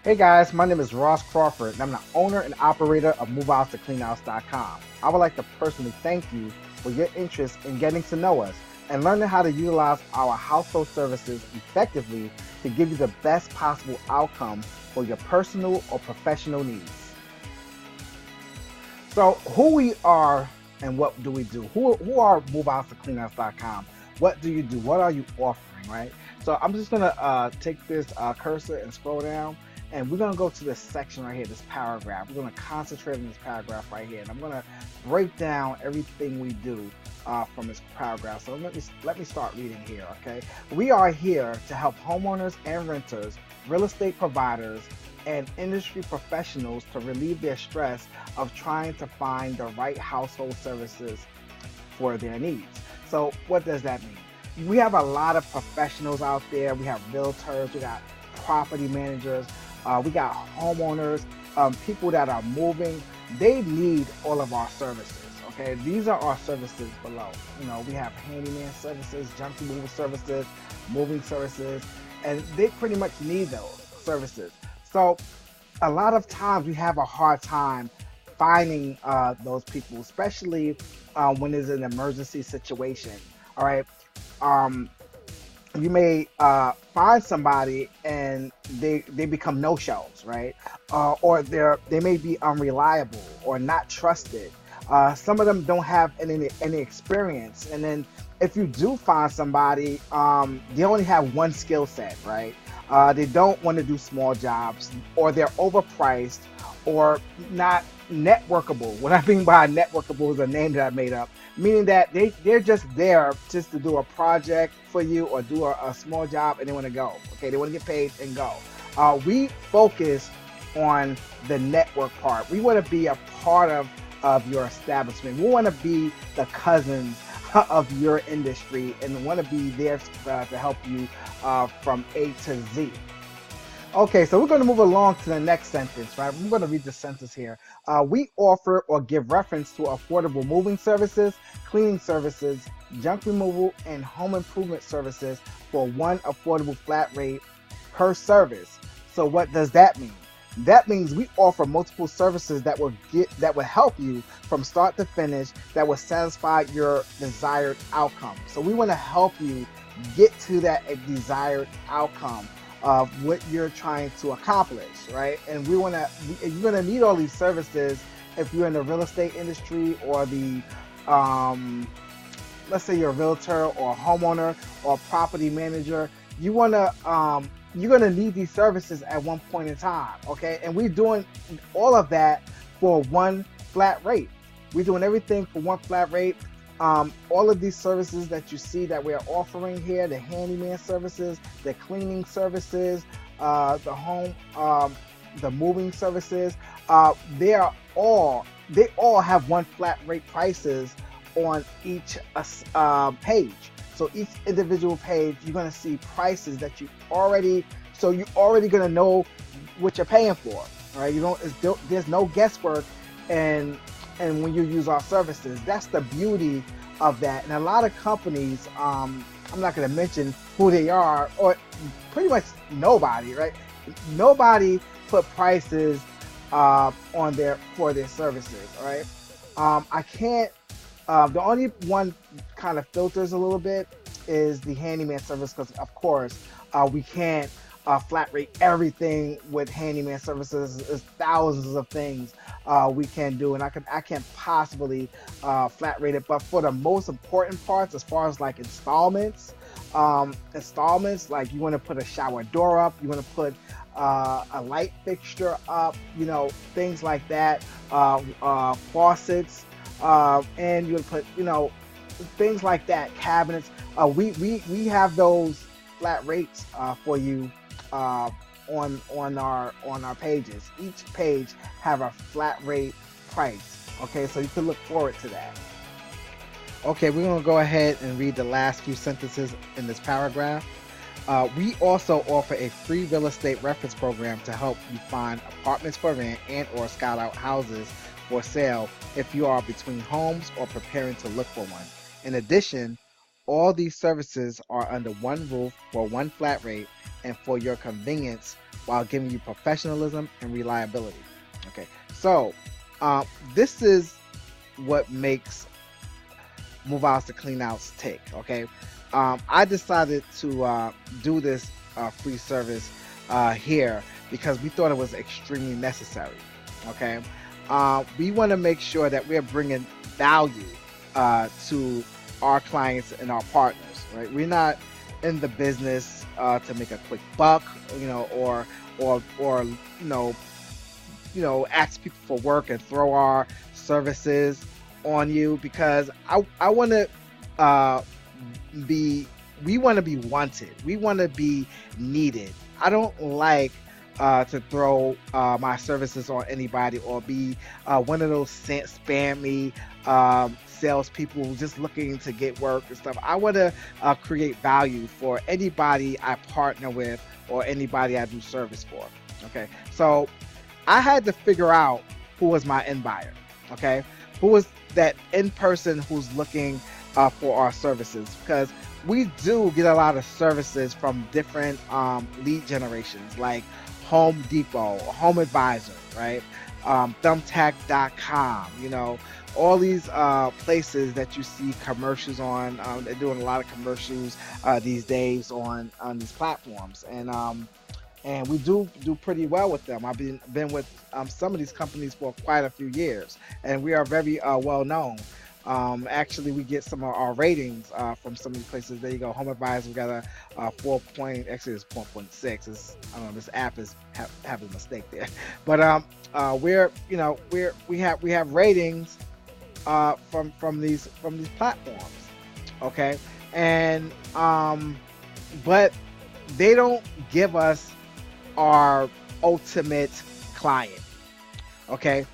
Hey guys, my name is Ross Crawford, and I'm the owner and operator of Moveouts2cleanouts.com. I would like to personally thank you for your interest in getting to know us and learning how to utilize our household services effectively to give you the best possible outcome for your personal or professional needs. So, who we are and what do we do? Who are Moveouts2cleanouts.com? What do you do? What are you offering, right? So, I'm just gonna take this cursor and scroll down, and we're gonna go to this section right here, this paragraph. We're gonna concentrate on this paragraph right here, and I'm gonna break down everything we do from this paragraph. So let me start reading here. Okay, we are here to help homeowners and renters, real estate providers, and industry professionals to relieve their stress of trying to find the right household services for their needs. So, what does that mean? We have a lot of professionals out there. We have realtors, we got property managers, we got homeowners, people that are moving. They need all of our services. Okay, these are our services below. We have handyman services, junk removal services, moving services, and they pretty much need those services. So a lot of times we have a hard time finding those people, especially when there's an emergency situation. All right. Um, you may find somebody and they become no shows, right? Or they may be unreliable or not trusted. Some of them don't have any experience, and then if you do find somebody, they only have one skill set, right? They don't want to do small jobs, or they're overpriced, or not networkable. What I mean by networkable is a name that I made up, meaning that they're just there just to do a project for you or do a small job and they want to go. Okay, they want to get paid and go. We focus on the network part. We want to be a part of your establishment. We want to be the cousins of your industry and want to be there to help you from A to Z. Okay, so we're going to move along to the next sentence, right? I'm going to read the sentence here. We offer or give reference to affordable moving services, cleaning services, junk removal, and home improvement services for one affordable flat rate per service. So what does that mean? That means we offer multiple services that will help you from start to finish, that will satisfy your desired outcome. So we want to help you get to that desired outcome of what you're trying to accomplish, right? And you're gonna need all these services if you're in the real estate industry or the um, let's say you're a realtor or a homeowner or a property manager. You're gonna need these services at one point in time, okay? And we're doing all of that for one flat rate. We're doing everything for one flat rate. All of these services that you see that we're offering here, the handyman services, the cleaning services, the home, the moving services, they all have one flat rate prices on each page. So each individual page, you're gonna see prices that you're already gonna know what you're paying for. All right, there's no guesswork, and when you use our services, that's the beauty of that. And a lot of companies, I'm not gonna mention who they are, or pretty much nobody, right? Nobody put prices on their for their services. All right, I can't. The only one kind of filters a little bit is the handyman service because, of course, we can't flat rate everything with handyman services. There's thousands of things we can do, and I can't possibly flat rate it. But for the most important parts, as far as like installments, like you want to put a shower door up, you want to put a light fixture up, things like that, faucets, and you would put, things like that, cabinets. We have those flat rates for you on our pages. Each page have a flat rate price. Okay, so you can look forward to that. Okay, we're gonna go ahead and read the last few sentences in this paragraph. We also offer a free real estate reference program to help you find apartments for rent and or scout out houses for sale if you are between homes or preparing to look for one. In addition, all these services are under one roof for one flat rate, and for your convenience, while giving you professionalism and reliability. Okay, so this is what makes Moveouts to Cleanouts tick. Okay, I decided to do this free service here because we thought it was extremely necessary. Okay, we want to make sure that we're bringing value to our clients and our partners. Right, we're not in the business to make a quick buck, or ask people for work and throw our services on you, because I want to be we want to be wanted. We want to be needed. I don't like to throw my services on anybody, or be one of those spammy salespeople just looking to get work and stuff. I want to create value for anybody I partner with or anybody I do service for. Okay, so I had to figure out who was my end buyer. Okay, who was that end person who's looking for our services, because we do get a lot of services from different lead generations, like Home Depot, Home Advisor, right? Thumbtack.com, all these places that you see commercials on. They're doing a lot of commercials these days on these platforms, and we do pretty well with them. I've been with some of these companies for quite a few years, and we are very well known. Actually, we get some of our ratings from some of these places. There you go, Home Advisor. We got a 4 point, actually it's 4.6. I don't know, this app is having a mistake there, but we have ratings from these platforms. Okay, and but they don't give us our ultimate client. Okay,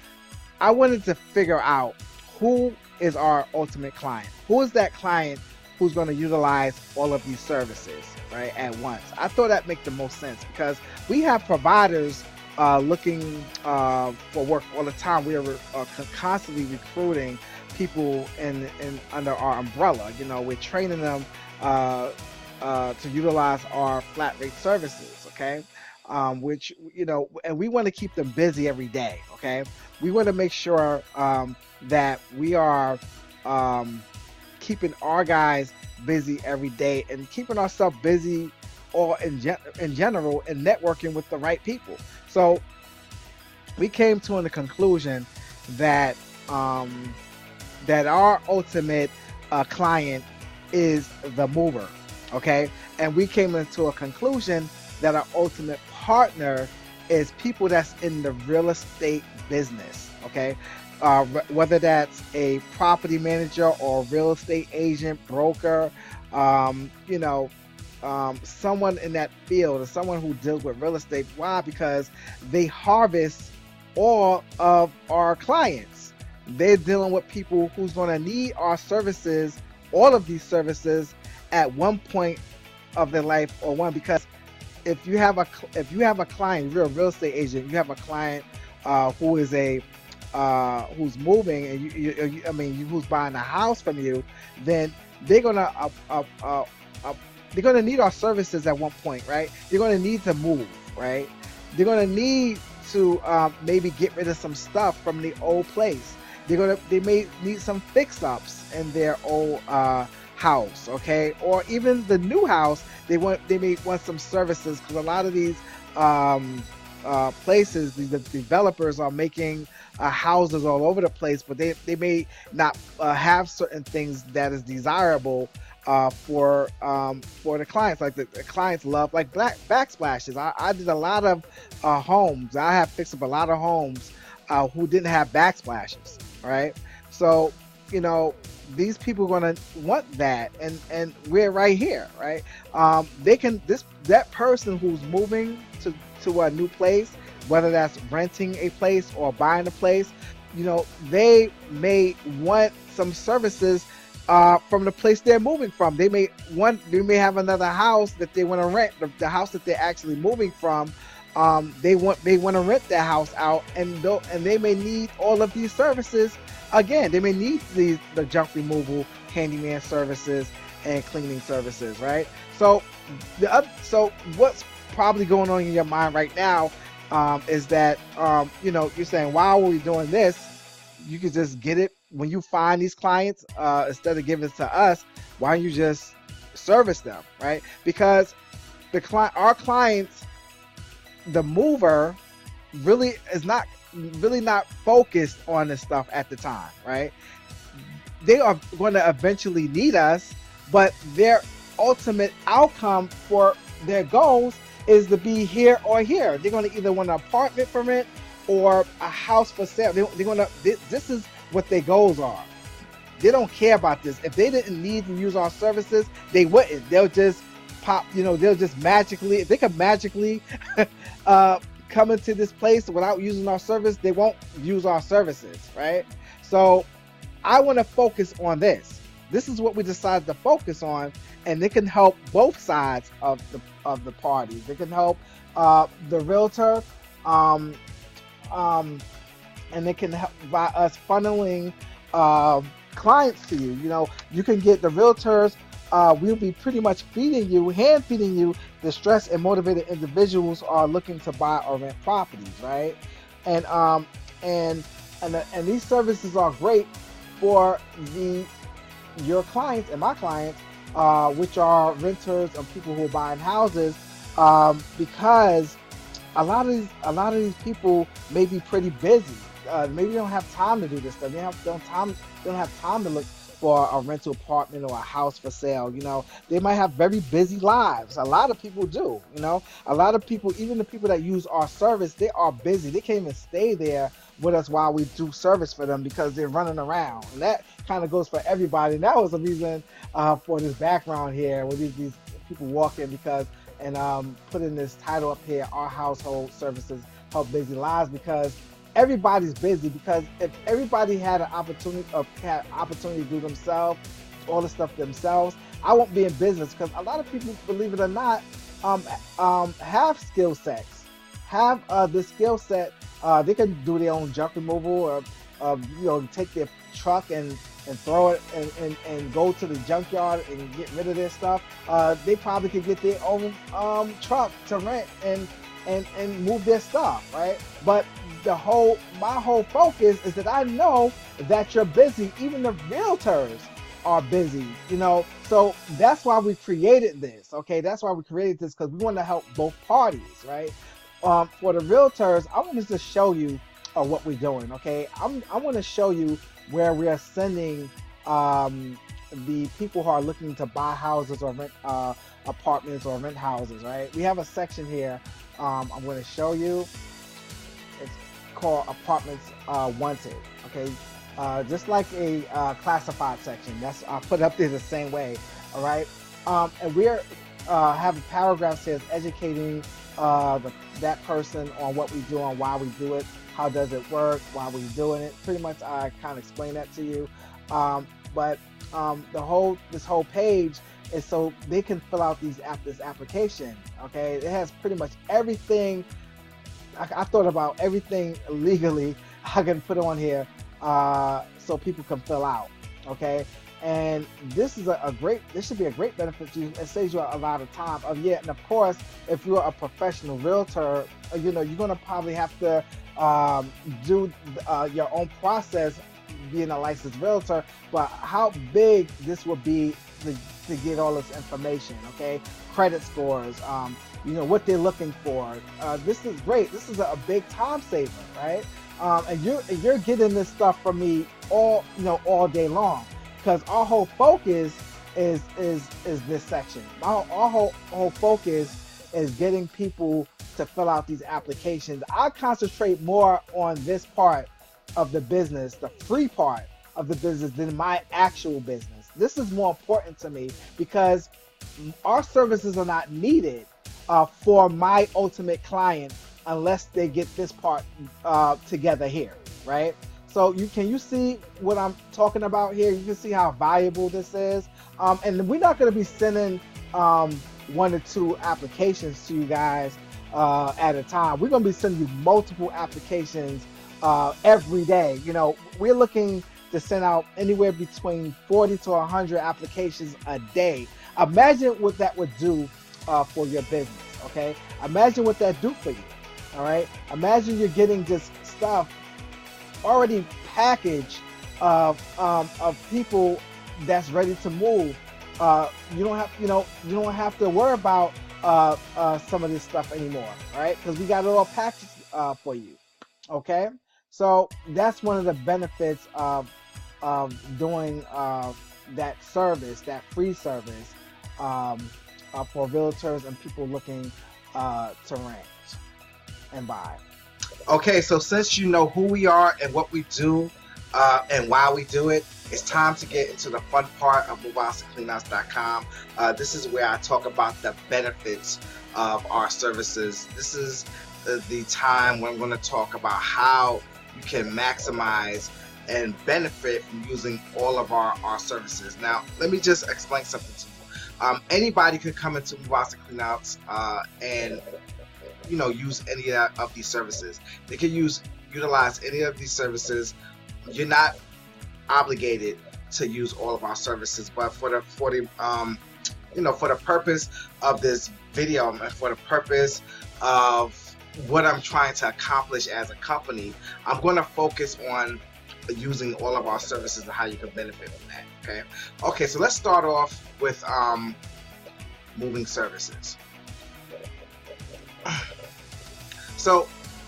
I wanted to figure out who is our ultimate client. Who is that client who's going to utilize all of these services, right, at once? I thought that make the most sense, because we have providers looking for work all the time. We are constantly recruiting people in under our umbrella. We're training them to utilize our flat rate services. Okay, which and we want to keep them busy every day. Okay, we want to make sure that we are keeping our guys busy every day, and keeping ourselves busy, or in general, and networking with the right people. So we came to the conclusion that that our ultimate client is the mover. Okay, and we came into a conclusion that our ultimate partner is people that's in the real estate business. Okay, whether that's a property manager or real estate agent, broker, someone in that field, or someone who deals with real estate. Why? Because they harvest all of our clients. They're dealing with people who's going to need our services, all of these services, at one point of their life, or one. Because if you have a client, you're a real estate agent, you have a client who is who's moving, and who's buying a house from you, then they're gonna need our services at one point, right? They're gonna need to move, right? They're gonna need to maybe get rid of some stuff from the old place. They may need some fix-ups in their old house, okay? Or even the new house, they may want some services, because a lot of these places, the developers are making houses all over the place, but they may not have certain things that is desirable for the clients. Like the clients love, like backsplashes. I did a lot of homes. I have fixed up a lot of homes who didn't have backsplashes. Right? So these people are gonna want that, and we're right here, right? That person who's moving to a new place, whether that's renting a place or buying a place, they may want some services from the place they're moving from. They may have another house that they want to rent. The house that they're actually moving from, they want to rent their house out, and they may need all of these services. Again, they may need the junk removal, handyman services, and cleaning services, right? So probably going on in your mind right now is that you're saying, why are we doing this? You could just get it when you find these clients, instead of giving it to us. Why don't you just service them, right? Because our clients, the mover, really is not focused on this stuff at the time, right? They are going to eventually need us, but their ultimate outcome for their goals is to be here or here. They're going to either want an apartment for rent or a house for sale. They're going to. This is what their goals are. They don't care about this. If they didn't need to use our services, they wouldn't. They'll just pop. They'll just magically. If they could magically come into this place without using our service, they won't use our services, right? So I want to focus on this. This is what we decided to focus on, and it can help both sides of the parties. It can help the realtor, and it can help by us funneling clients to you. You can get the realtors. We'll be pretty much hand feeding you the stressed and motivated individuals who are looking to buy or rent properties, right? And these services are great for your clients and my clients, which are renters and people who are buying houses, because a lot of these people may be pretty busy. Maybe they don't have time to do this stuff. They don't have time to look for a rental apartment or a house for sale. They might have very busy lives. A lot of people do. A lot of people, even the people that use our service, they are busy. They can't even stay there with us while we do service for them because they're running around. And that kind of goes for everybody. And that was the reason for this background here, where these people walk in, putting this title up here, Our Household Services Help Busy Lives, because everybody's busy. Because if everybody had an opportunity to do themselves, all the stuff themselves, I won't be in business. Because a lot of people, believe it or not, have skill sets, have the skill set. They can do their own junk removal, or take their truck and throw it and go to the junkyard and get rid of their stuff. They probably could get their own truck to rent and move their stuff, right? But my whole focus is that I know that you're busy. Even the realtors are busy, so that's why we created this. Okay, that's why we created this, because we want to help both parties, right? For the realtors, I want to just show you what we're doing. Okay, I want to show you where we are sending the people who are looking to buy houses or rent apartments or rent houses, right? We have a section here. I'm going to show you. It's called Apartments Wanted. Okay, just like a classified section. I'll put it up there the same way. All right, and we're have a paragraph says educating that person on what we do and why we do it, how does it work, why we're doing it. Pretty much I kind of explain that to you, but this whole page is so they can fill out this application. Okay, it has pretty much everything. I thought about everything legally I can put on here so people can fill out. Okay, and this is this should be a great benefit to you. It saves you a lot of time. And of course, if you're a professional realtor, you're going to probably have to do your own process being a licensed realtor. But how big this would be to get all this information, okay? Credit scores, what they're looking for. This is great. This is a big time saver, right? And you're getting this stuff from me all day long, because our whole focus is this section. Our whole focus is getting people to fill out these applications. I concentrate more on this part of the business, the free part of the business, than my actual business. This is more important to me because our services are not needed for my ultimate client unless they get this part together here, right? So can you see what I'm talking about here? You can see how valuable this is. And we're not going to be sending 1 or 2 applications to you guys at a time. We're going to be sending you multiple applications every day. We're looking to send out anywhere between 40 to 100 applications a day. Imagine what that would do for your business. Okay, imagine what that do for you. All right, imagine you're getting this stuff already packaged of people that's ready to move. You don't have, you don't have to worry about some of this stuff anymore, right? Because we got it all packaged for you. Okay, so that's one of the benefits of doing that service, that free service, um, for realtors and people looking to rent and buy. Okay, so since you know who we are and what we do and why we do it, it's time to get into the fun part of Moveouts2cleanouts.com. This is where I talk about the benefits of our services. This is the time when I'm going to talk about how you can maximize and benefit from using all of our services. Now, let me just explain something to you. Anybody could come into Moveouts2cleanouts and use any of these services. They can utilize any of these services. You're not obligated to use all of our services, but for the purpose of this video and for the purpose of what I'm trying to accomplish as a company, I'm going to focus on using all of our services and how you can benefit from that. Okay, so let's start off with moving services. So,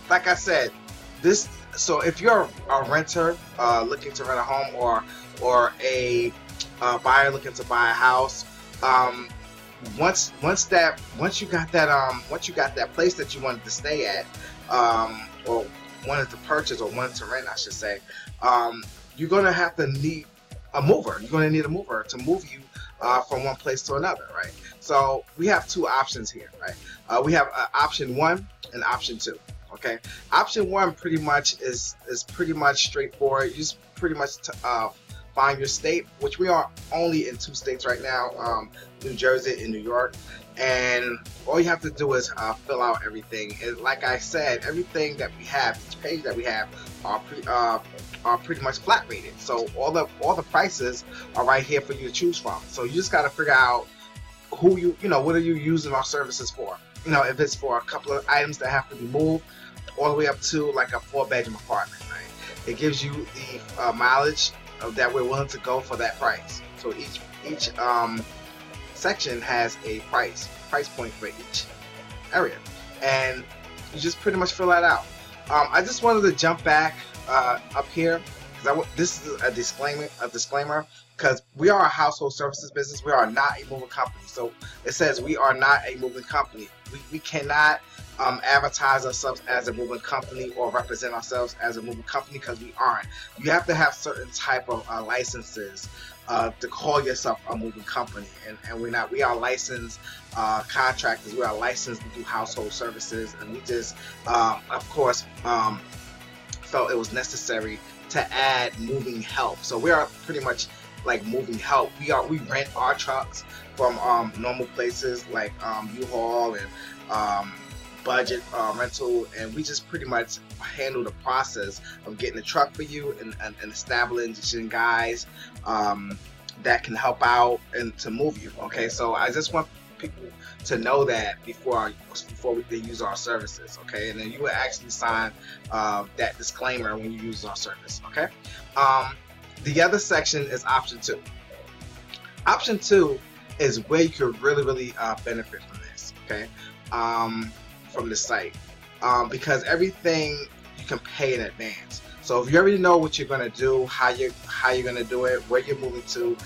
like I said, so if you're a renter looking to rent a home, or a buyer looking to buy a house, once you got that place that you wanted to stay at, or wanted to purchase, or wanted to rent, I should say, you're gonna have to need a mover. You're gonna need a mover to move you from one place to another, right? So we have two options here, right? We have option 1 and option 2. Okay, option 1 pretty much is pretty much straightforward. You just pretty much find your state, which we are only in 2 states right now, New Jersey and New York, and all you have to do is fill out everything. And like I said, everything that we have, each page that we have, are pretty much flat rated. So all the prices are right here for you to choose from. So you just got to figure out who what are you using our services for. If it's for a couple of items that have to be moved, all the way up to like a 4-bedroom apartment, right? It gives you the mileage that we're willing to go for that price. So each section has a price point for each area, and you just pretty much fill that out. I just wanted to jump back up here because this is a disclaimer, because we are a household services business. We are not a moving company. So it says we are not a moving company. We cannot advertise ourselves as a moving company or represent ourselves as a moving company, because we aren't. You have to have certain type of licenses to call yourself a moving company, and we're not. We are licensed contractors. We are licensed to do household services, and we just of course felt it was necessary to add moving help. So we are pretty much like moving help. We rent our trucks from normal places like U-Haul and budget rental, and we just pretty much handle the process of getting the truck for you and establishing guys that can help out and to move you. Okay, so I just want people to know that before they use our services. Okay, and then you will actually sign that disclaimer when you use our service. Okay. The other section is option 2. Option 2 is where you could really benefit from this. Okay, from the site, because everything you can pay in advance. So if you already know what you're gonna do, how you're gonna do it, where you're moving to,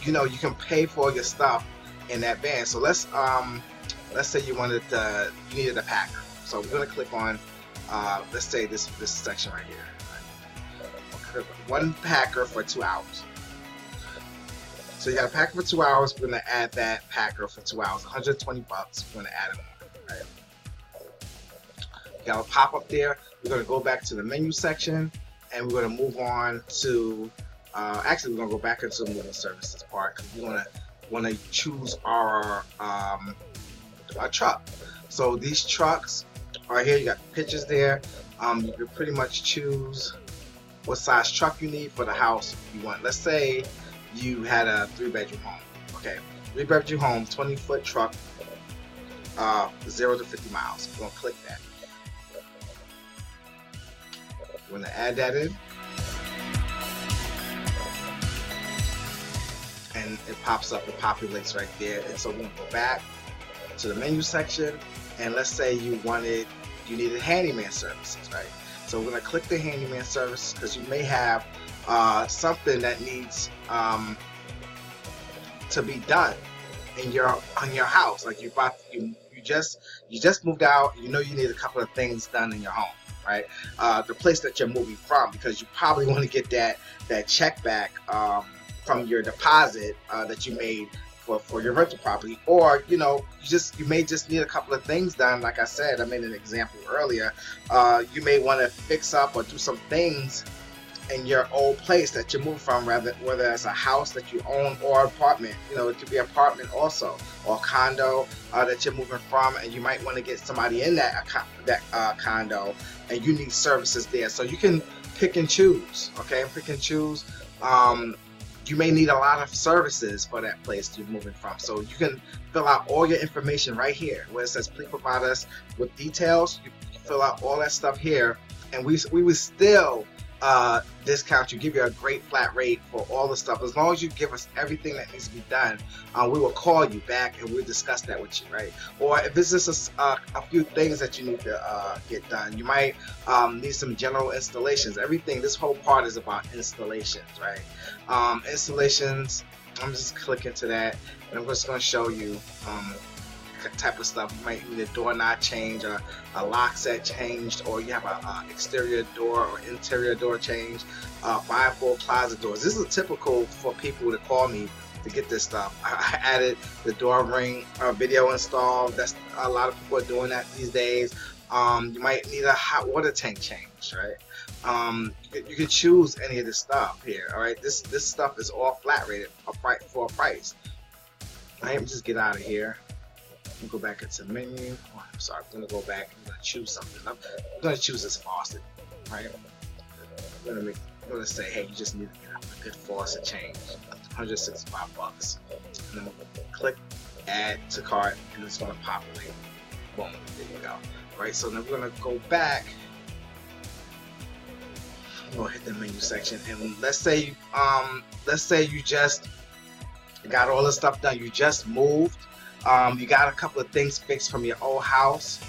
you can pay for your stuff in advance. So let's say you needed a packer. So we're gonna click on let's say this section right here. One packer for 2 hours. So you got a packer for 2 hours. We're gonna add that packer for 2 hours, $120. We're gonna add it on. Right? You got a pop up there. We're gonna go back to the menu section, and we're gonna move on to. Actually, we're gonna go back into the moving services part, because we wanna choose our truck. So these trucks are here. You got pictures there. You can pretty much choose what size truck you need for the house you want. Let's say you had a 3-bedroom home. Okay, 3-bedroom home, 20-foot truck, 0 to 50 miles. We're gonna click that. We're gonna add that in, and it pops up, it populates right there. And so we're gonna go back to the menu section, and let's say you needed handyman services, right? So we're gonna click the handyman services because you may have something that needs to be done on your house. Like you just moved out, you know you need a couple of things done in your home, right? The place that you're moving from, because you probably want to get that check back from your deposit that you made for your rental property, or you may just need a couple of things done. Like I said, I made an example earlier. You may want to fix up or do some things in your old place that you moved from, whether it's a house that you own or apartment. It could be apartment also, or condo that you're moving from, and you might want to get somebody in that condo, and you need services there. So you can pick and choose, okay? Pick and choose. You may need a lot of services for that place you're moving from. So you can fill out all your information right here where it says please provide us with details. You can fill out all that stuff here, and we would still discount you, give you a great flat rate for all the stuff. As long as you give us everything that needs to be done, we will call you back and we'll discuss that with you, right? Or if it's just a few things that you need to get done, you might need some general installations. Everything, this whole part is about installations, right? Installations, I'm just clicking to that, and I'm just going to show you type of stuff. You might need a doorknob change, or a lock set changed, or you have an exterior door or interior door change, 5-4 closet doors. This is typical for people to call me to get this stuff. I added the door ring video install. That's a lot of people are doing that these days. You might need a hot water tank change, right? You can choose any of this stuff here. All right, this stuff is all flat rated for a price. All right, let me just get out of here. Go back into the menu. Oh, I'm sorry, I'm gonna go back. I'm gonna choose something. I'm gonna choose this faucet, right? I'm gonna say, hey, you just need to get a good faucet change, $165, and then click add to cart, and it's gonna populate. Boom, there you go. Right, so then we're gonna go back. We'll hit the menu section, and let's say you just got all the stuff done. You just moved. You got a couple of things fixed from your old house.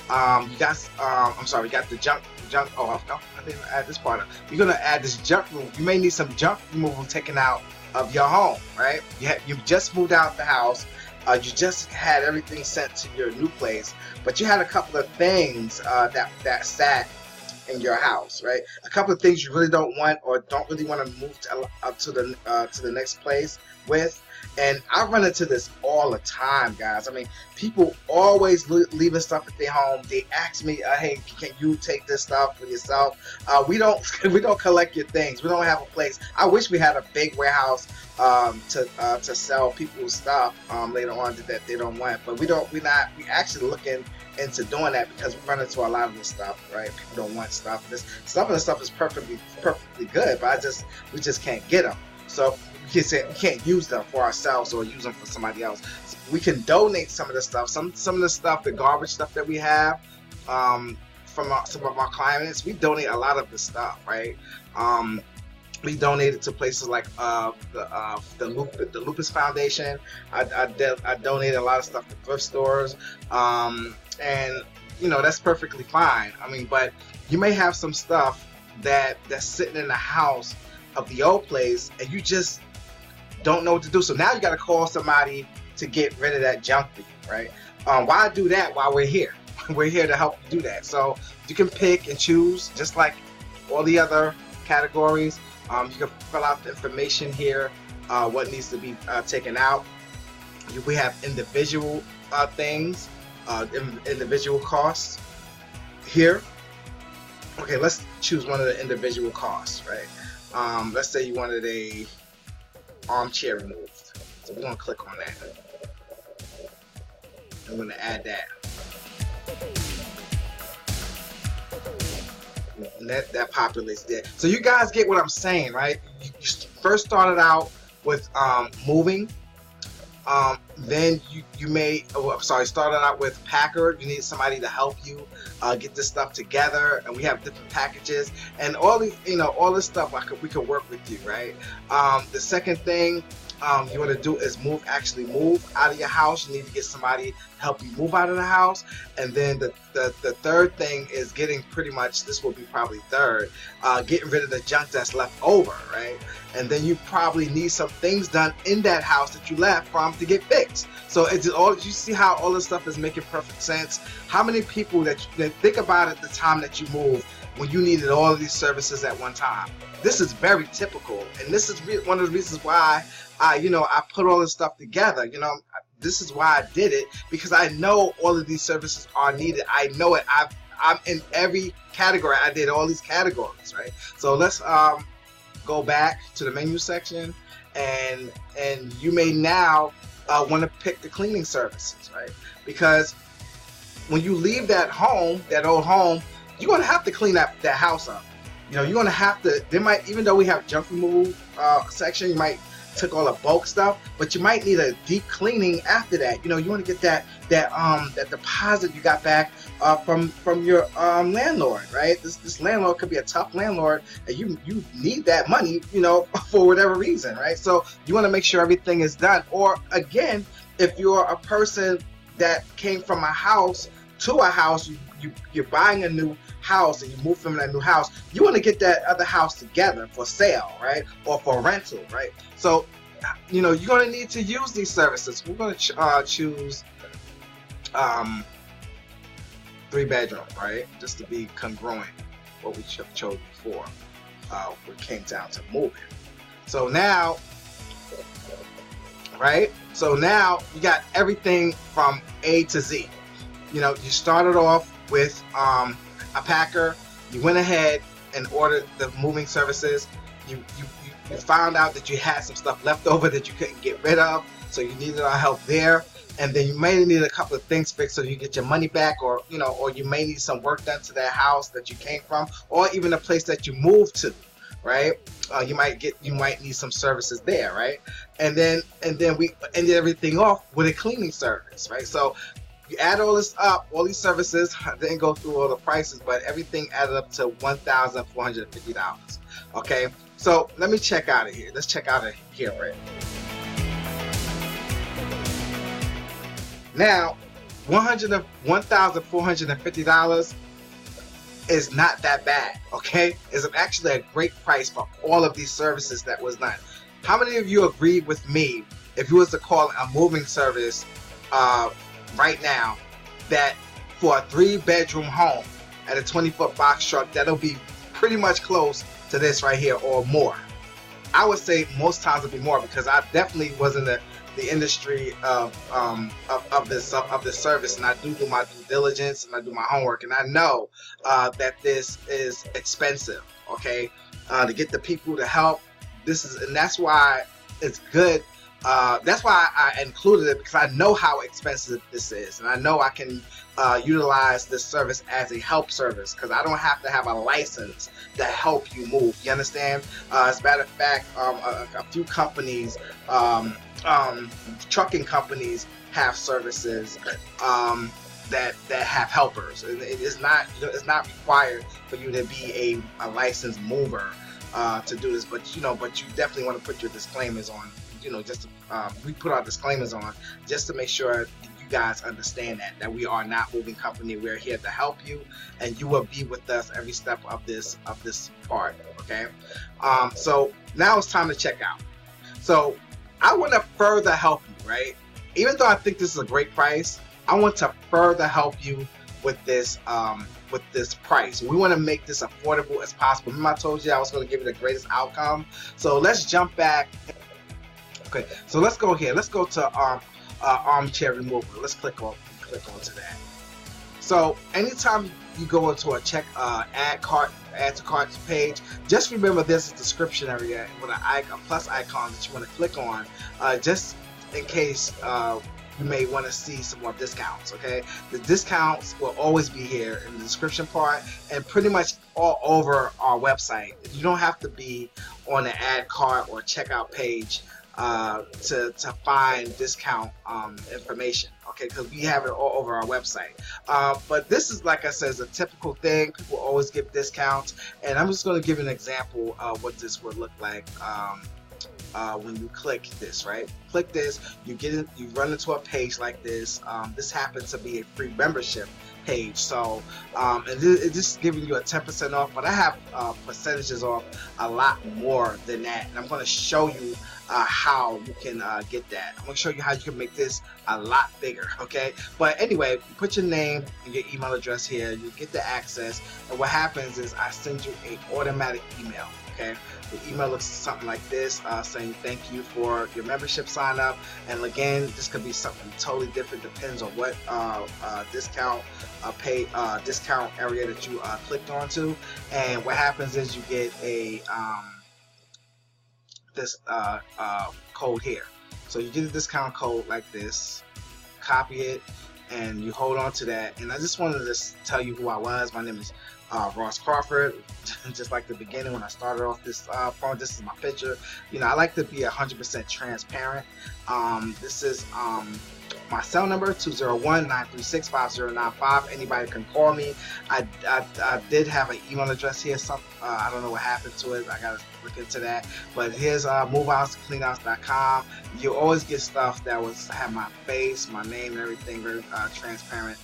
You got the junk. Oh, I didn't add this part. You're gonna add this junk removal. You may need some junk removal taken out of your home, right? You just moved out the house. You just had everything sent to your new place, but you had a couple of things that sat in your house, right? A couple of things you really don't want or don't really want to move to the next place with. And I run into this all the time, guys. I mean, people always leaving stuff at their home. They ask me, "Hey, can you take this stuff for yourself?" We don't collect your things. We don't have a place. I wish we had a big warehouse to sell people's stuff later on that they don't want. But we actually looking into doing that because we run into a lot of this stuff, right? People don't want stuff. Some of the stuff is perfectly good, but we just can't get them. So we can't use them for ourselves or use them for somebody else. So we can donate some of the stuff. Some of the stuff, the garbage stuff that we have from some of our clients, we donate a lot of the stuff, right? We donated to places like the Lupus Foundation. I donated a lot of stuff to thrift stores, and that's perfectly fine. I mean, but you may have some stuff that's sitting in the house of the old place, and you just don't know what to do. So now you got to call somebody to get rid of that junk for you, right? Why do that while we're here? We're here to help you do that. So you can pick and choose, just like all the other categories. You can fill out the information here, what needs to be taken out. We have individual things, individual costs here. Okay, let's choose one of the individual costs, right? Let's say you wanted a armchair removed. So we're going to click on that. I'm going to add that. And that populates there. So you guys get what I'm saying, right? You first started out with moving. Then you may, oh, I'm sorry, started out with Packer. You need somebody to help you get this stuff together, and we have different packages and all these, all this stuff. We could work with you, right? The second thing you want to do is move out of your house. You need to get somebody to help you move out of the house. And then the third thing is getting, pretty much this will be probably third, getting rid of the junk that's left over, right? And then you probably need some things done in that house that you left from to get fixed. So it's all, you see how all this stuff is making perfect sense? How many people that think about it, the time that you moved when you needed all of these services at one time? This is very typical, and this is one of the reasons why I put all this stuff together. This is why I did it, because I know all of these services are needed. I know it. I'm in every category. I did all these categories, right? So let's go back to the menu section, and you may now want to pick the cleaning services, right? Because when you leave that home, that old home, you're gonna have to clean that house up. You're gonna have to. There might, even though we have junk removal section, you might took all the bulk stuff, but you might need a deep cleaning after that. You want to get that deposit you got back from your landlord, right? This landlord could be a tough landlord, and you need that money, for whatever reason, right? So you want to make sure everything is done. Or again, if you're a person that came from a house to a house, you're buying a new house and you move from that new house, you want to get that other house together for sale, right? Or for rental, right? So, you're going to need to use these services. We're going to choose 3-bedroom, right? Just to be congruent what we chose before when it came down to moving. So now, right? So now you got everything from A to Z. You started off with a Packer. You went ahead and ordered the moving services. You found out that you had some stuff left over that you couldn't get rid of, so you needed our help there. And then you may need a couple of things fixed so you get your money back, or you may need some work done to that house that you came from, or even a place that you moved to, right? You might need some services there, right? And then we ended everything off with a cleaning service, right? So you add all this up, all these services. I didn't go through all the prices, but everything added up to $1,450. Okay, so let me check out of here. Let's check out of here, right? Now, $1,450 is not that bad. Okay, it's actually a great price for all of these services that was done. How many of you agree with me if you was to call a moving service right now, that for a 3-bedroom home at a 20-foot box truck, that'll be pretty much close to this right here or more? I would say most times it'll be more, because I definitely was in the industry of this service, and I do my due diligence and I do my homework, and I know that this is expensive. Okay, to get the people to help, and that's why it's good. That's why I included it, because I know how expensive this is, and I know I can utilize this service as a help service, because I don't have to have a license to help you move. You understand? As a matter of fact, a few companies, trucking companies, have services that have helpers. It's not required for you to be a licensed mover to do this, but you definitely want to put your disclaimers on. We put our disclaimers on just to make sure you guys understand that we are not moving company. We're here to help you, and you will be with us every step of this part. Okay, so now it's time to check out. So I want to further help you, right? Even though I think this is a great price, I want to further help you with this price. We want to make this affordable as possible. Remember, I told you I was going to give you the greatest outcome. So let's jump back. Okay, so let's go here. Let's go to armchair removal. Let's click onto that. So anytime you go into a add to cart page, just remember there's a description area with a plus icon that you want to click on, just in case you may want to see some more discounts. Okay, the discounts will always be here in the description part and pretty much all over our website. You don't have to be on the add cart or checkout page to find discount information, okay, because we have it all over our website. But this is, like I said, is a typical thing. People always give discounts, and I'm just going to give an example of what this would look like. When you click this, right? Click this, you get in, you run into a page like this. This happens to be a free membership page, so and it's just giving you a 10% off, but I have percentages off a lot more than that, and I'm going to show you how you can get that. I'm going to show you how you can make this a lot bigger, okay? But anyway, you put your name and your email address here, you get the access, and what happens is I send you an automatic email, okay? The email looks something like this, saying thank you for your membership sign up. And again, this could be something totally different, depends on what discount discount area that you clicked onto. And what happens is you get a this code here. So you get a discount code like this, copy it, and you hold on to that. And I just wanted to tell you who I was. My name is Ross Crawford. Just like the beginning when I started off this phone, this is my picture. You know, I like to be 100% transparent. This is my cell number, 201-936-5095. Anybody can call me. I did have an email address here. I don't know what happened to it. I gotta look into that. But here's Moveouts2cleanouts.com. You always get stuff that have my face, my name, and everything. Very transparent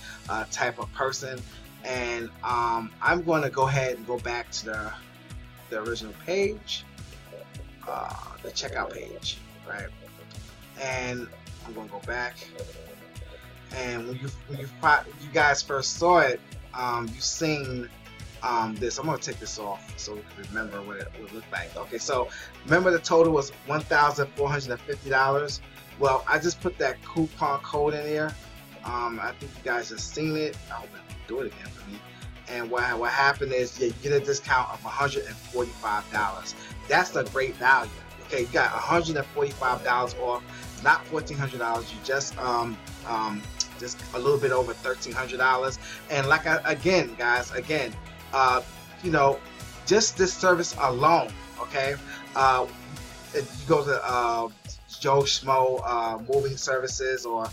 type of person. And I'm going to go ahead and go back to the original page, the checkout page, right? And I'm going to go back. And when you guys first saw it, you seen this. I'm going to take this off so we can remember what it would look like. Okay, so remember the total was $1,450. Well, I just put that coupon code in there. I think you guys have seen it. I hope it do it again for me. And what happened is you get a discount of $145. That's a great value. Okay, you got $145 off, not $1,400. You just a little bit over $1,300. And like guys, you know, just this service alone, okay, if you go to Joe Schmo moving services, or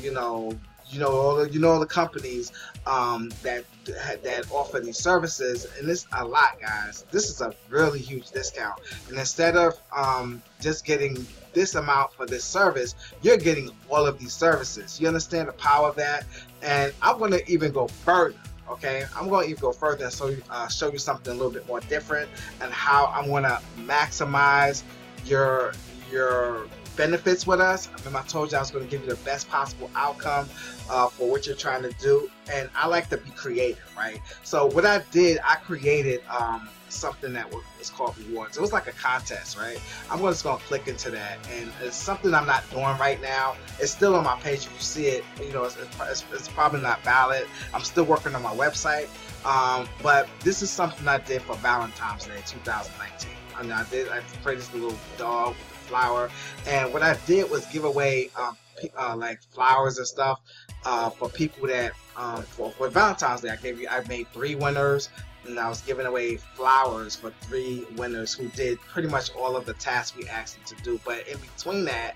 you know all the companies that offer these services, and it's a lot, guys. This is a really huge discount, and instead of just getting this amount for this service, you're getting all of these services. You understand the power of that? And I'm going to even go further. Okay, I'm going to even go further and show you something a little bit more different, and how I'm going to maximize your benefits with us. Remember, I told you I was going to give you the best possible outcome for what you're trying to do, and I like to be creative, right? So what I did, I created something that was called rewards. It was like a contest, right? I'm just going to click into that, and it's something I'm not doing right now. It's still on my page. If you see it, you know, it's probably not valid. I'm still working on my website, but this is something I did for Valentine's Day 2019. I mean, I created this little dog with a flower, and what I did was give away like flowers and stuff for people that for Valentine's Day. I made 3 winners, and I was giving away flowers for 3 winners who did pretty much all of the tasks we asked them to do. But in between that,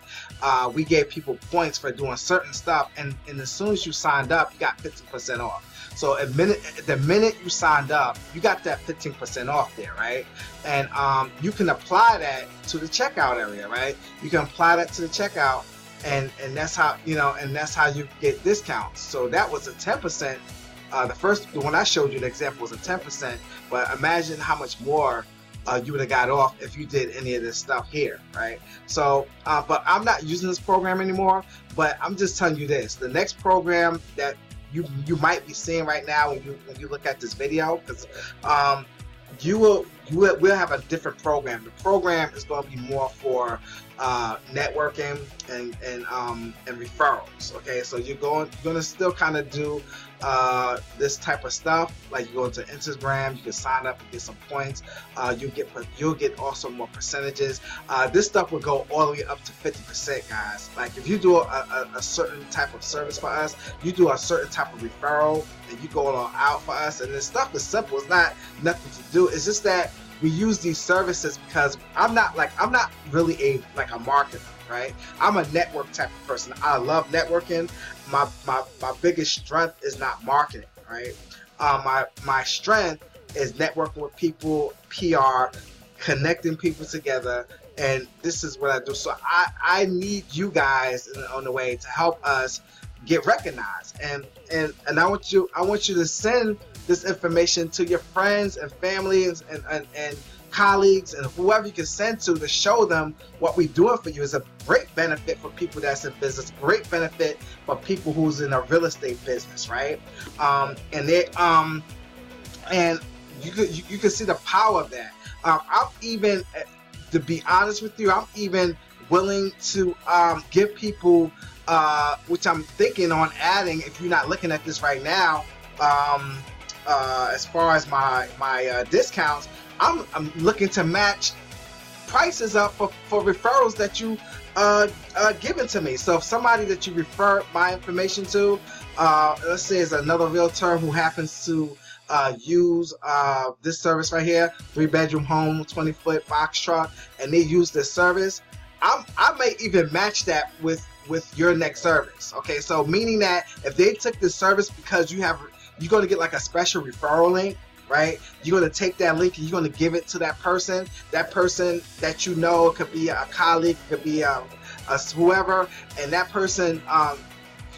we gave people points for doing certain stuff, and as soon as you signed up, you got 15% off. So the minute you signed up, you got that 15% off there, right? And you can apply that to the checkout area, right? You can apply that to the checkout, and that's how, you know, and that's how you get discounts. So that was a 10%. The one I showed you, the example, was a 10%. But imagine how much more you would have got off if you did any of this stuff here, right? So, but I'm not using this program anymore. But I'm just telling you this: the next program that you might be seeing right now when you look at this video, because we'll have a different program. The program is going to be more for networking and referrals. Okay, so you're going to still kind of do this type of stuff. Like you go into Instagram, you can sign up and get some points. You'll get also more percentages. This stuff will go all the way up to 50%, guys. Like if you do a certain type of service for us, you do a certain type of referral, and you go all out for us. And this stuff is simple. It's not nothing to do. It's just that we use these services because I'm not really a marketer, right? I'm a network type of person. I love networking. My biggest strength is not marketing, right? My strength is networking with people, PR, connecting people together, and this is what I do. So I need you guys on the way to help us get recognized, and I want you to send this information to your friends and family and colleagues and whoever you can send to show them what we're doing for you. Is a great benefit for people that's in business, great benefit for people who's in a real estate business, right? And they and you can see the power of that. I'm even, to be honest with you, I'm even willing to give people, which I'm thinking on adding, if you're not looking at this right now, as far as my discounts, I'm looking to match prices up for referrals that you given to me. So if somebody that you refer my information to, let's say is another realtor who happens to use this service right here, 3-bedroom home, 20-foot box truck, and they use this service, I may even match that with your next service. Okay, so meaning that if they took this service, because you're going to get like a special referral link, right? You're going to take that link and you're going to give it to that person that you know. It could be a colleague, it could be a whoever, and that person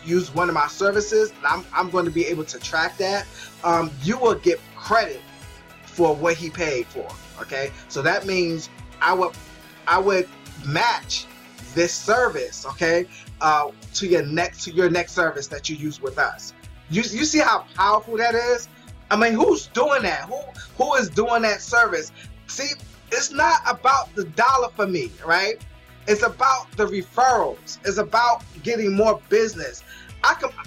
use one of my services, and I'm going to be able to track that. You will get credit for what he paid for. Okay, so that means I would match this service, okay, to your next service that you use with us. You see how powerful that is? I mean, who's doing that? Who is doing that service? See, it's not about the dollar for me, right? It's about the referrals. It's about getting more business.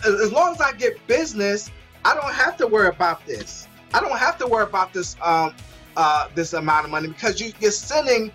As long as I get business, I don't have to worry about this. I don't have to worry about this this amount of money, because you're sending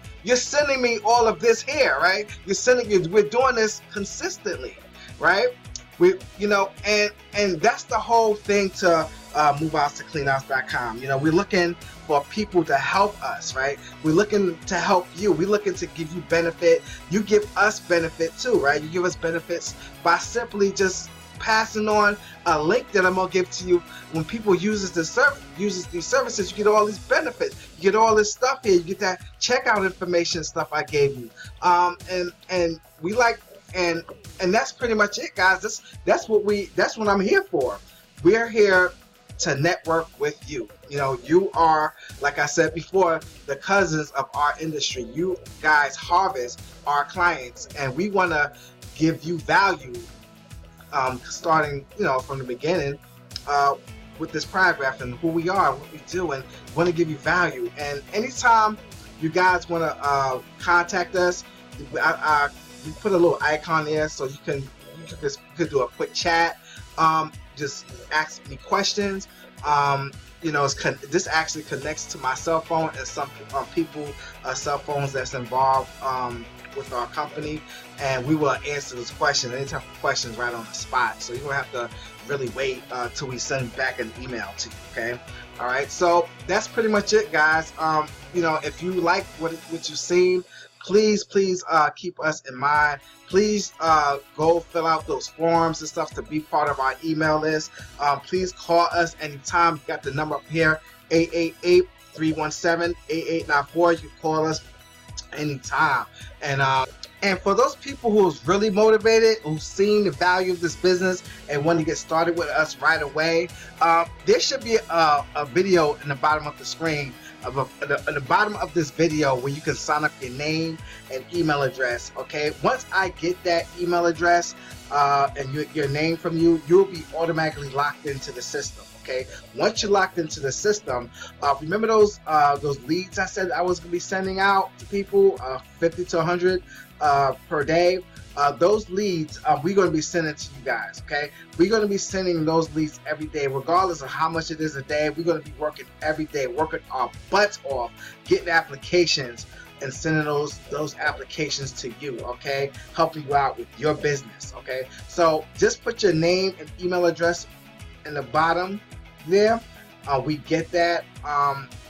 me all of this here, right? We're doing this consistently, right? And that's the whole thing to Moveouts2cleanouts.com. We're looking for people to help us, right? We're looking to help you. We're looking to give you benefit. You give us benefit too, right? You give us benefits by simply just passing on a link that I'm gonna give to you. When people uses these services, you get all these benefits. You get all this stuff here. You get that checkout information stuff I gave you. And we like, and that's pretty much it, guys. That's what I'm here for. We're here to network with you. You are, like I said before, the cousins of our industry. You guys harvest our clients, and we want to give you value, starting from the beginning, with this paragraph and who we are, what we do, and want to give you value. And anytime you guys want to contact us, we put a little icon there, so you could do a quick chat. Just ask me questions. This actually connects to my cell phone and some people cell phones that's involved with our company, and we will answer those questions, any type of questions, right on the spot. So you don't have to really wait till we send back an email to you. Okay, all right. So that's pretty much it, guys. If you like what you've seen, please keep us in mind. Please go fill out those forms and stuff to be part of our email list. Please call us anytime. You got the number up here, 888-317-8894. You can call us anytime. And for those people who's really motivated, who've seen the value of this business and want to get started with us right away, there should be a video in the bottom of the screen, at the bottom of this video, where you can sign up your name and email address. Okay, once I get that email address and your name from you, you'll be automatically locked into the system. Okay, once you're locked into the system, remember those leads I said I was going to be sending out to people, 50 to 100 per day. Those leads, we're going to be sending to you guys. Okay, we're going to be sending those leads every day, regardless of how much it is a day. We're going to be working every day, working our butts off, getting applications and sending those applications to you. Okay, helping you out with your business. Okay, so just put your name and email address in the bottom there, We get that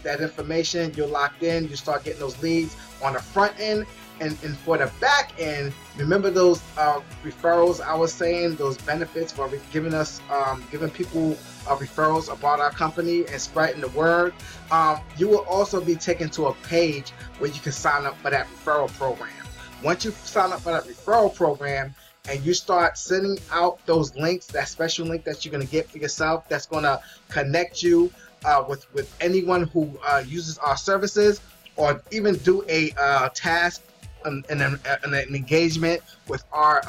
that information. You're locked in. You start getting those leads on the front end. And for the back end, remember those referrals I was saying, those benefits for giving us, giving people referrals about our company and spreading the word. You will also be taken to a page where you can sign up for that referral program. Once you sign up for that referral program and you start sending out those links, that special link that you're going to get for yourself, that's going to connect you with anyone who uses our services, or even do a task and an engagement with our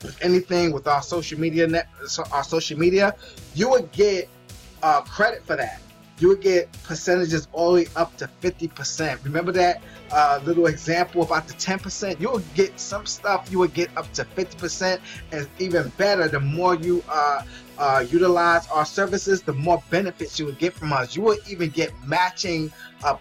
with anything with our social media you would get credit for that. You would get percentages all the way up to 50%. Remember that little example about the 10%? You would get some stuff, you would get up to 50%, and even better, the more you utilize our services, the more benefits you would get from us. You would even get matching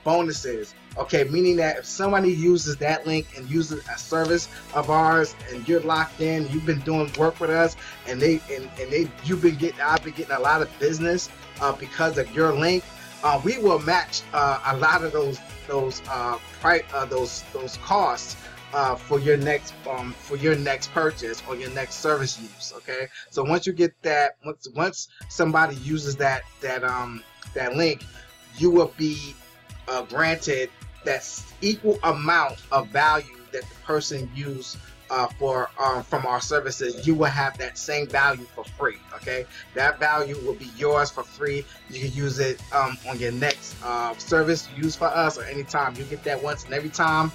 bonuses. Okay, meaning that if somebody uses that link and uses a service of ours, and you're locked in, you've been doing work with us, and I've been getting a lot of business because of your link. We will match a lot of those costs for your next purchase or your next service use. Okay, so once you get that, once somebody uses that link, you will be granted that equal amount of value that the person used from our services. You will have that same value for free. Okay, that value will be yours for free. You can use it on your next service you use for us, or anytime. You get that once, and every time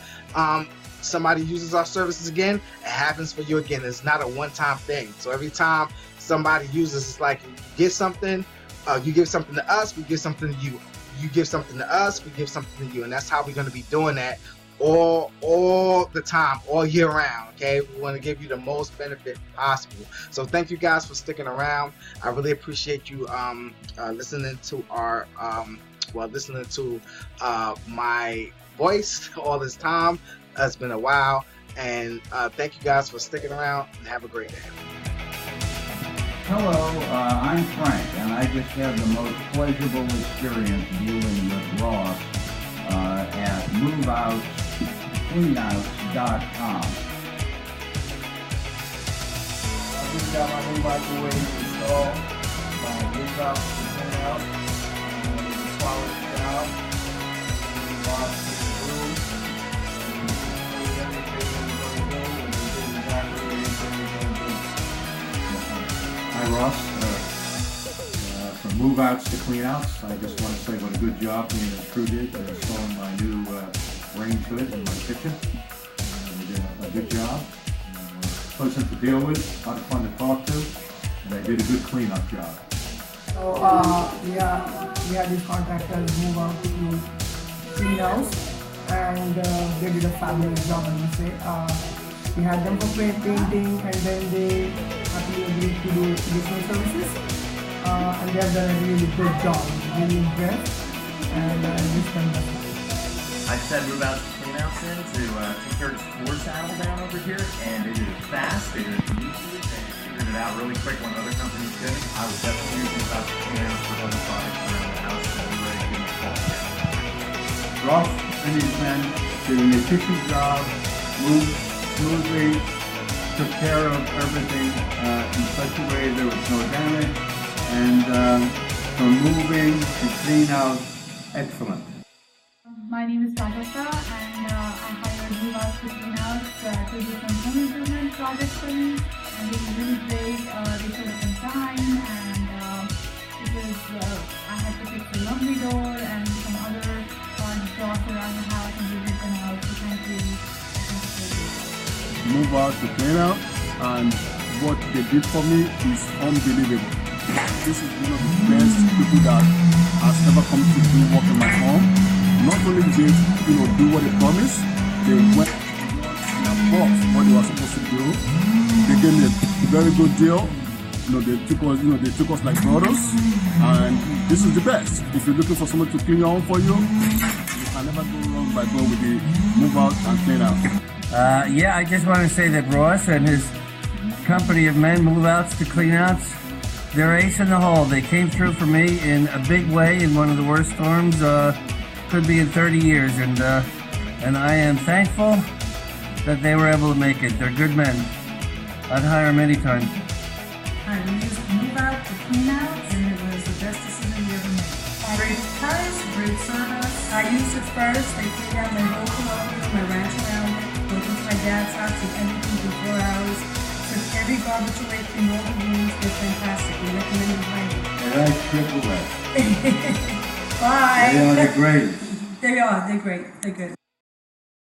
somebody uses our services again, it happens for you again. It's not a one-time thing. So every time somebody uses, it's like you get something, you give something to us, we give something to you. You give something to us, we give something to you, and that's how we're going to be doing that all the time, all year round. Okay, we want to give you the most benefit possible. So thank you guys for sticking around. I really appreciate you listening to our my voice all this time. It's been a while, and thank you guys for sticking around, and have a great day. Hello, I'm Frank, and I just had the most pleasurable experience dealing with Ross at Moveouts2cleanouts.com. I just got my new microwave installed by Moveouts2cleanouts. It's a quality job. Ross is through. Hi Ross, from Moveouts2cleanouts. I just want to say what a good job me and the crew did installing my new rain hood in my kitchen. They did a good job. Pleasant to deal with, a lot of fun to talk to, and they did a good cleanup job. So we had these contractors move out to cleanouts, and they did a fabulous job, I must say. We had them for painting, and then they happily agreed to do additional services, and they have done a really good job. Really impressed, and I wish them the best. I set Moveouts2cleanouts in to take care of this floor saddle down over here, and they did it fast, they did it easily, they figured it out really quick when other companies couldn't. I would definitely use Moveouts2cleanouts for other products around the house, so we're ready to give them a call. Ross and his men did an efficient job, moved smoothly, took care of everything in such a way there was no damage, and from moving to clean out, excellent. My name is Rajata, and I hired Moveouts2cleanouts to do some home improvement projects for me, and they were really great. They showed up in time, and I had to fix the laundry door and some other jobs around the house, and they did them out, so thank you. Moveouts2cleanouts, and what they did for me is unbelievable. This is one of the best people that has ever come to do work in my home. Not only did they, do what they promised, they went above what they were supposed to do. They gave me a very good deal. They took us like brothers, and this is the best. If you're looking for someone to clean your home for you, you can never go wrong by going with the Moveouts2cleanouts. I just want to say that Ross and his company of men, Moveouts2cleanouts, They're ace in the hole. They came through for me in a big way in one of the worst storms, could be in 30 years, and I am thankful that they were able to make it. They're good men. I'd hire them anytime. I used Moveouts2cleanouts, and it was the best decision we ever made. Great price, great service. I used it first. They cleaned out my whole colonial, my ranch around it, went into my dad's house, did everything in 4 hours. Took every garbage away, cleaned all the rooms. They're fantastic. We recommend them highly. And I triple that. Bye. They are the greatest. They are. They're great. They're good.